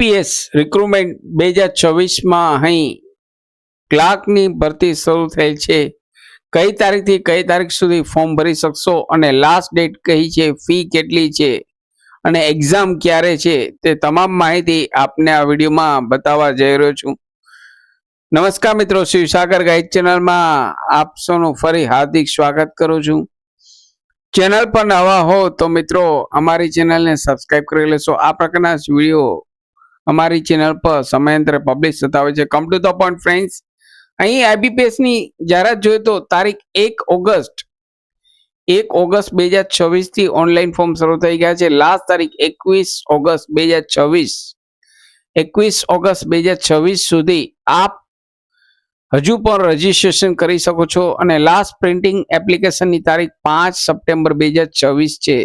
IBPS recruitment 2024 અહીં ક્લાર્કની ભરતી શરૂ થઈ છે. કઈ તારીખથી કઈ તારીખ સુધી ફોર્મ ભરી શકશો અને લાસ્ટ ડેટ કઈ છે, ફી કેટલી છે અને એક્ઝામ ક્યારે છે, તે તમામ માહિતી આપને આ વિડીયોમાં બતાવવા જઈ રહ્યો છું. નમસ્કાર મિત્રો, શિવસાગર ગાઈડ ચેનલમાં આપ સૌનું ફરી હાર્દિક સ્વાગત કરું છું. ચેનલ પર નવા હો તો મિત્રો અમારી ચેનલને સબસ્ક્રાઇબ કરી લેશો. આ પ્રકારના વિડીયો અમારી ચેનલ પર સમયાંતરે પબ્લિશ થતા હોય છે. Come to the point friends, અહીં આઈબીપીએસની જાહેરાત જોઈએ તો તારીખ 1 ઓગસ્ટ 2026 થી ઓનલાઈન ફોર્મ શરૂ થઈ ગયા છે. લાસ્ટ તારીખ 21 ઓગસ્ટ 2026 સુધી આપ હજુ પણ રજીસ્ટ્રેશન કરી શકો છો અને લાસ્ટ પ્રિન્ટિંગ એપ્લિકેશનની તારીખ 5 સપ્ટેમ્બર 2026 છે.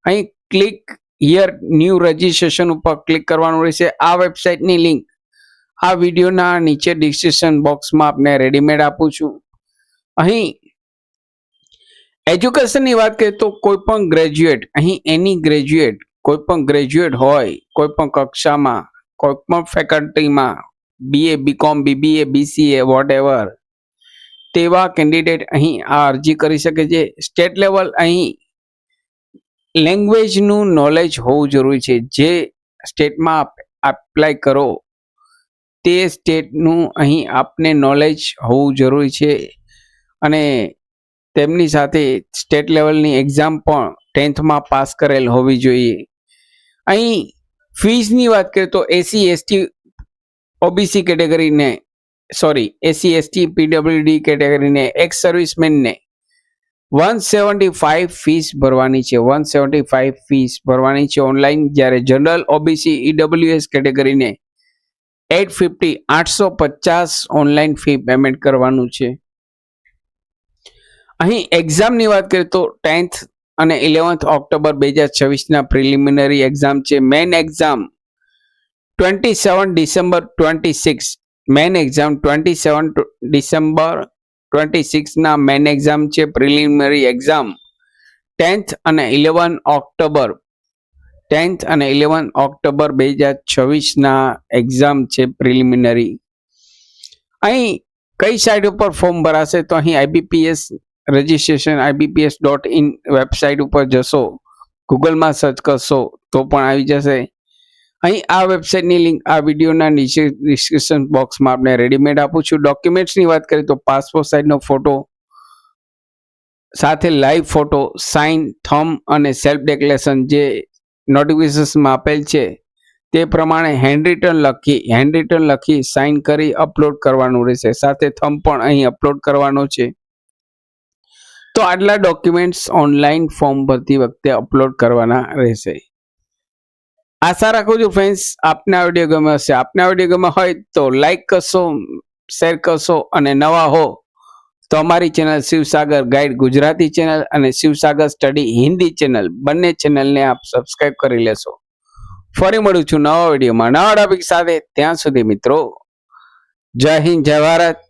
અહીં ક્લિક હિયર ન્યૂ રજીસ્ટ્રેશન ઉપર ક્લિક કરવાનું રહેશે. આ વેબસાઇટની લિંક આ વિડીયોના નીચે ડિસ્ક્રિપ્શન બોક્સમાં આપને રેડીમેડ આપું છું. અહીં એજ્યુકેશનની વાત કરીએ તો કોઈ પણ ગ્રેજ્યુએટ, અહીં એની ગ્રેજ્યુએટ, કોઈ પણ ગ્રેજ્યુએટ હોય, કોઈ પણ કક્ષામાં, કોઈ પણ ફેકલ્ટીમાં, BA, BCom, BBA, BCA, whatever, તેવા કેન્ડિડેટ અહીં આ અરજી કરી શકે છે. સ્ટેટ લેવલ અહીં લેંગ્વેજનું નોલેજ હોવું જરૂરી છે. જે સ્ટેટમાં એપ્લાય કરો તે સ્ટેટનું અહીં આપને નોલેજ હોવું જરૂરી છે અને તેમની સાથે સ્ટેટ લેવલની એક્ઝામ પણ 10th માં પાસ કરેલ હોવી જોઈએ. અહીં ફીઝની વાત કરીએ તો SC/ST OBC કેટેગરીને SC/ST PWD કેટેગરીને એક્સ સર્વિસમેનને 175 ફીસ ભરવાની છે. 175 ફીસ ભરવાની છે ઓનલાઈન. જ્યારે જનરલ OBC EWS કેટેગરીને 850 ઓનલાઈન ફી પેમેન્ટ કરવાનું છે. અહીં એક્ઝામની વાત કરીએ તો 10th અને 11th ઓક્ટોબર 2026 ના પ્રિલિમિનરી એક્ઝામ છે. Main exam 27 December 26, main exam 27 December 26 ના મેઇન એક્ઝામ છે. પ્રિલિમિનરી એક્ઝામ 10th અને 11 ઓક્ટોબર 2026 ના એક્ઝામ છે પ્રિલિમિનરી. અહીં કઈ સાઇટ ઉપર ફોર્મ ભરાશે તો અહીં આઈબીપીએસ રજીસ્ટ્રેશન ibps.in વેબસાઇટ ઉપર જશો, ગૂગલમાં સર્ચ કરશો તો પણ આવી જશે. અહીં આ વેબસાઇટની લિંક આ વિડીયોના નીચે ડિસ્ક્રિપ્શન બોક્સમાં આપણે રેડીમેડ આપું છું. ડોક્યુમેન્ટ્સની વાત કરીએ તો પાસપોર્ટ સાઇઝનો ફોટો સાથે લાઈવ ફોટો, સાઇન, થંબ અને સેલ્ફ ડિક્લેરેશન જે નોટિફિકેશનમાં આપેલ છે તે પ્રમાણે હેન્ડ રિટન લખી સાઇન કરી અપલોડ કરવાનું રહેશે. સાથે થંબ પણ અહીં અપલોડ કરવાનો છે. તો આટલા ડોક્યુમેન્ટ્સ ઓનલાઈન ફોર્મ ભરતી વખતે અપલોડ કરવાના રહેશે. આશા રાખું છું ફ્રેન્ડ્સ આપને આ વિડીયો ગમ્યો હશે. આપને આ વિડીયો ગમ્યો હોય તો લાઈક કરશો, શેર કરશો અને નવા હો તો અમારી channel Shivsagar guide Gujarati channel અને શિવસાગર સ્ટડી હિન્દી ચેનલ બંને ચેનલને આપ સબસ્ક્રાઇબ કરી લેશો. ફરી મળું છું નવા વિડીયોમાં નવા ટોપિક સાથે. ત્યાં સુધી મિત્રો જય હિન્દ, જય ભારત.